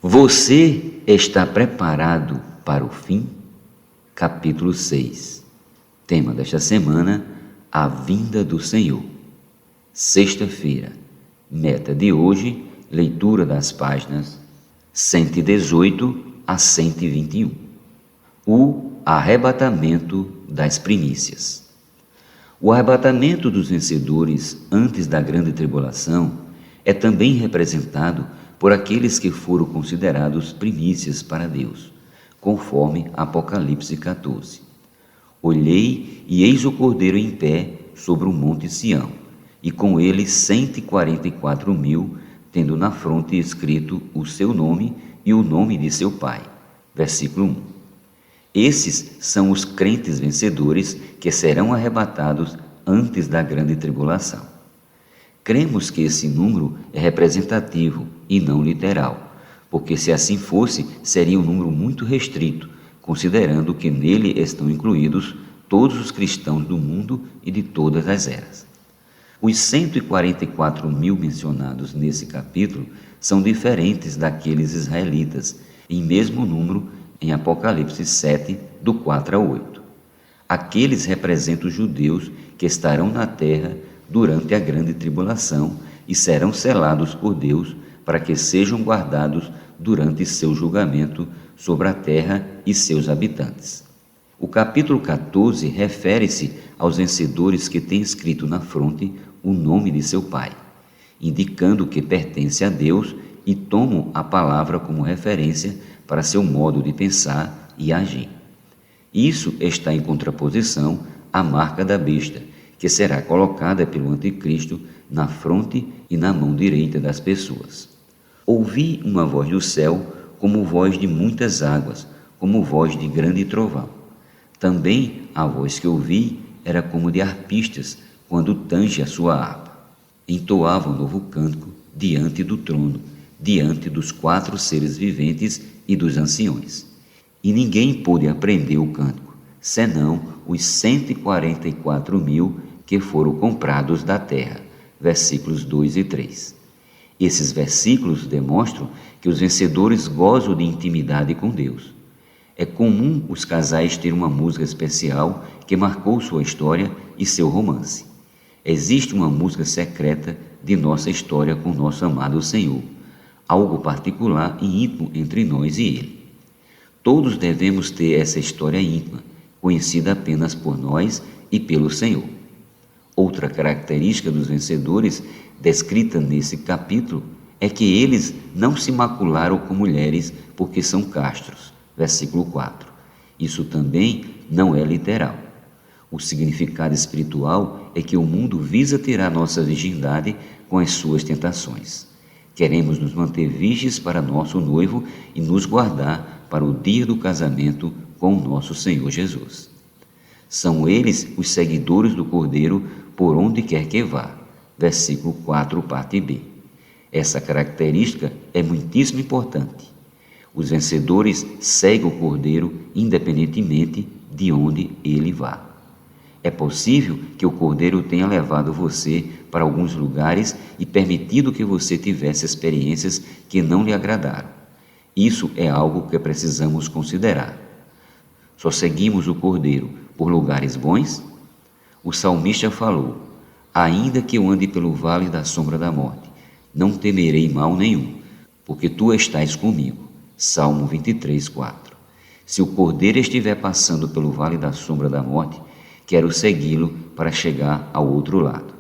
Você está preparado para o fim? Capítulo 6. Tema desta semana: a vinda do Senhor. Sexta-feira. Meta de hoje: leitura das páginas 118 a 121. O arrebatamento das primícias. O arrebatamento dos vencedores antes da grande tribulação é também representado por aqueles que foram considerados primícias para Deus, conforme Apocalipse 14. Olhei e eis o Cordeiro em pé sobre o monte Sião, e com ele 144.000, tendo na fronte escrito o seu nome e o nome de seu Pai. Versículo 1. Esses são os crentes vencedores que serão arrebatados antes da grande tribulação. Cremos que esse número é representativo e não literal, porque se assim fosse, seria um número muito restrito, considerando que nele estão incluídos todos os cristãos do mundo e de todas as eras. Os 144.000 mencionados nesse capítulo são diferentes daqueles israelitas, em mesmo número em Apocalipse 7, do 4 a 8. Aqueles representam os judeus que estarão na terra durante a grande tribulação e serão selados por Deus para que sejam guardados durante seu julgamento sobre a terra e seus habitantes. O capítulo 14 refere-se aos vencedores que têm escrito na fronte o nome de seu Pai, indicando que pertence a Deus e tomam a palavra como referência para seu modo de pensar e agir. Isso está em contraposição à marca da besta, que será colocada pelo anticristo na fronte e na mão direita das pessoas. Ouvi uma voz do céu como voz de muitas águas, como voz de grande trovão. Também a voz que ouvi era como de arpistas quando tange a sua harpa. Entoava um novo cântico diante do trono, diante dos 4 seres viventes e dos anciões. E ninguém pôde aprender o cântico, senão os 144.000 que foram comprados da terra. Versículos 2 e 3. Esses versículos demonstram que os vencedores gozam de intimidade com Deus. É comum os casais terem uma música especial que marcou sua história e seu romance. Existe uma música secreta de nossa história com nosso amado Senhor, algo particular e íntimo entre nós e Ele. Todos devemos ter essa história íntima, conhecida apenas por nós e pelo Senhor. Outra característica dos vencedores, descrita nesse capítulo, é que eles não se macularam com mulheres porque são castros. Versículo 4. Isso também não é literal. O significado espiritual é que o mundo visa tirar nossa virgindade com as suas tentações. Queremos nos manter virgens para nosso noivo e nos guardar para o dia do casamento com o nosso Senhor Jesus. São eles os seguidores do Cordeiro por onde quer que vá. Versículo 4, parte B. Essa característica é muitíssimo importante. Os vencedores seguem o Cordeiro independentemente de onde ele vá. É possível que o Cordeiro tenha levado você para alguns lugares e permitido que você tivesse experiências que não lhe agradaram. Isso é algo que precisamos considerar. Só seguimos o Cordeiro por lugares bons? O salmista falou: ainda que eu ande pelo vale da sombra da morte, não temerei mal nenhum, porque tu estás comigo. Salmo 23, 4. Se o Cordeiro estiver passando pelo vale da sombra da morte, quero segui-lo para chegar ao outro lado.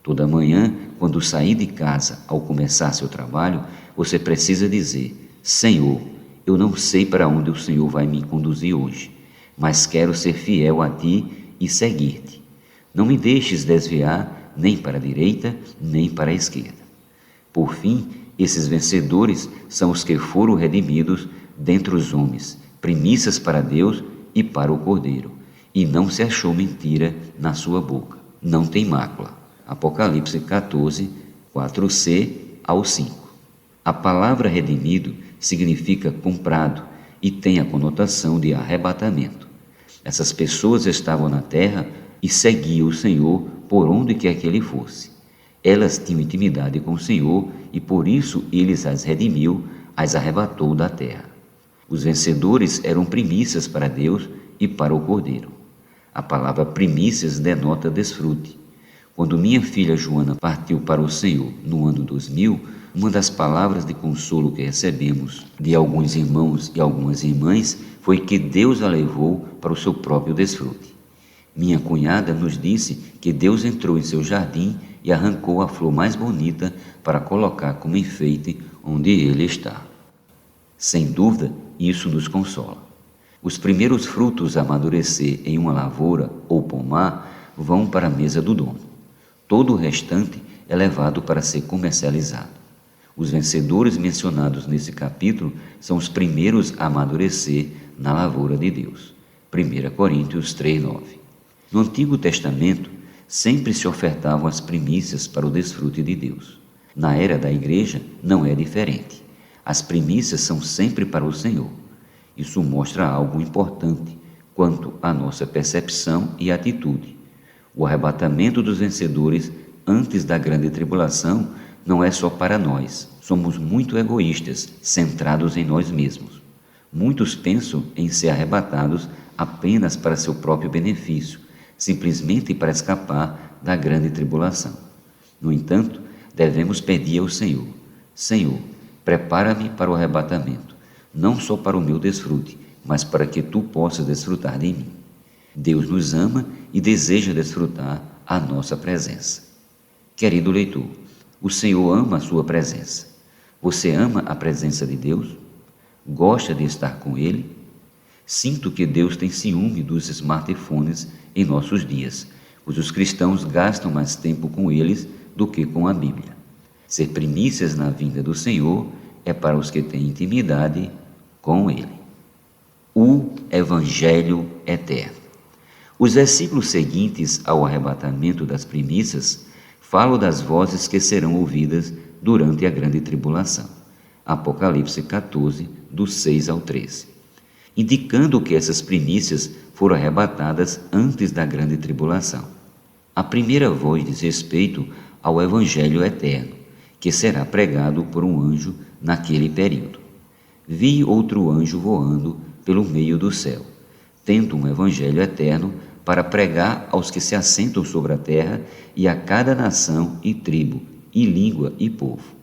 Toda manhã, quando sair de casa ao começar seu trabalho, você precisa dizer: Senhor, eu não sei para onde o Senhor vai me conduzir hoje, mas quero ser fiel a Ti e seguir-te. Não me deixes desviar nem para a direita, nem para a esquerda. Por fim, esses vencedores são os que foram redimidos dentre os homens, primícias para Deus e para o Cordeiro, e não se achou mentira na sua boca. Não tem mácula. Apocalipse 14, 4c ao 5. A palavra redimido significa comprado e tem a conotação de arrebatamento. Essas pessoas estavam na terra e seguiam o Senhor por onde quer que ele fosse. Elas tinham intimidade com o Senhor e por isso ele as redimiu as arrebatou da terra. Os vencedores eram primícias para Deus e para o Cordeiro. A palavra primícias denota desfrute. Quando minha filha Joana partiu para o Senhor no ano 2000, uma das palavras de consolo que recebemos de alguns irmãos e algumas irmãs foi que Deus a levou para o seu próprio desfrute. Minha cunhada nos disse que Deus entrou em seu jardim e arrancou a flor mais bonita para colocar como enfeite onde ele está. Sem dúvida, isso nos consola. Os primeiros frutos a amadurecer em uma lavoura ou pomar vão para a mesa do dono. Todo o restante é levado para ser comercializado. Os vencedores mencionados nesse capítulo são os primeiros a amadurecer na lavoura de Deus. 1 Coríntios 3:9. No Antigo Testamento, sempre se ofertavam as primícias para o desfrute de Deus. Na era da Igreja, não é diferente. As primícias são sempre para o Senhor. Isso mostra algo importante quanto à nossa percepção e atitude. O arrebatamento dos vencedores antes da grande tribulação não é só para nós. Somos muito egoístas, centrados em nós mesmos. Muitos pensam em ser arrebatados apenas para seu próprio benefício, simplesmente para escapar da grande tribulação. No entanto, devemos pedir ao Senhor: Senhor, prepara-me para o arrebatamento, não só para o meu desfrute, mas para que tu possas desfrutar de mim. Deus nos ama e deseja desfrutar a nossa presença. Querido leitor, o Senhor ama a sua presença. Você ama a presença de Deus? Gosta de estar com Ele? Sinto que Deus tem ciúme dos smartphones em nossos dias, pois os cristãos gastam mais tempo com eles do que com a Bíblia. Ser primícias na vinda do Senhor é para os que têm intimidade com Ele. O Evangelho Eterno. Os versículos seguintes ao arrebatamento das primícias falam das vozes que serão ouvidas durante a grande tribulação. Apocalipse 14, do 6 ao 13. Indicando que essas primícias foram arrebatadas antes da grande tribulação. A primeira voz diz respeito ao Evangelho Eterno, que será pregado por um anjo naquele período. Vi outro anjo voando pelo meio do céu, tendo um Evangelho Eterno para pregar aos que se assentam sobre a terra e a cada nação e tribo, e língua e povo,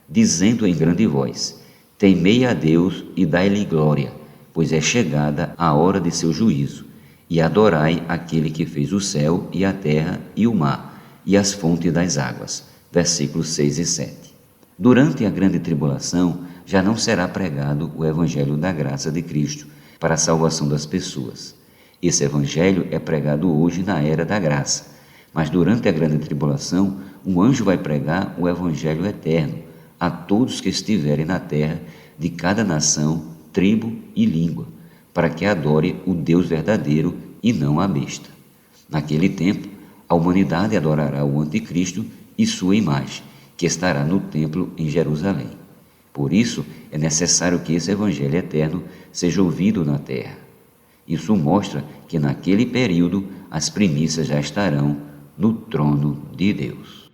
dizendo em grande voz: Temei a Deus e dai-lhe glória, pois é chegada a hora de seu juízo, e adorai aquele que fez o céu e a terra e o mar, e as fontes das águas. Versículos 6 e 7. Durante a grande tribulação, já não será pregado o evangelho da graça de Cristo para a salvação das pessoas. Esse evangelho é pregado hoje na era da graça, mas durante a grande tribulação, um anjo vai pregar o evangelho eterno a todos que estiverem na terra, de cada nação, tribo e língua, para que adore o Deus verdadeiro e não a besta. Naquele tempo, a humanidade adorará o anticristo e sua imagem, que estará no templo em Jerusalém. Por isso, é necessário que esse evangelho eterno seja ouvido na terra. Isso mostra que naquele período as primícias já estarão no trono de Deus.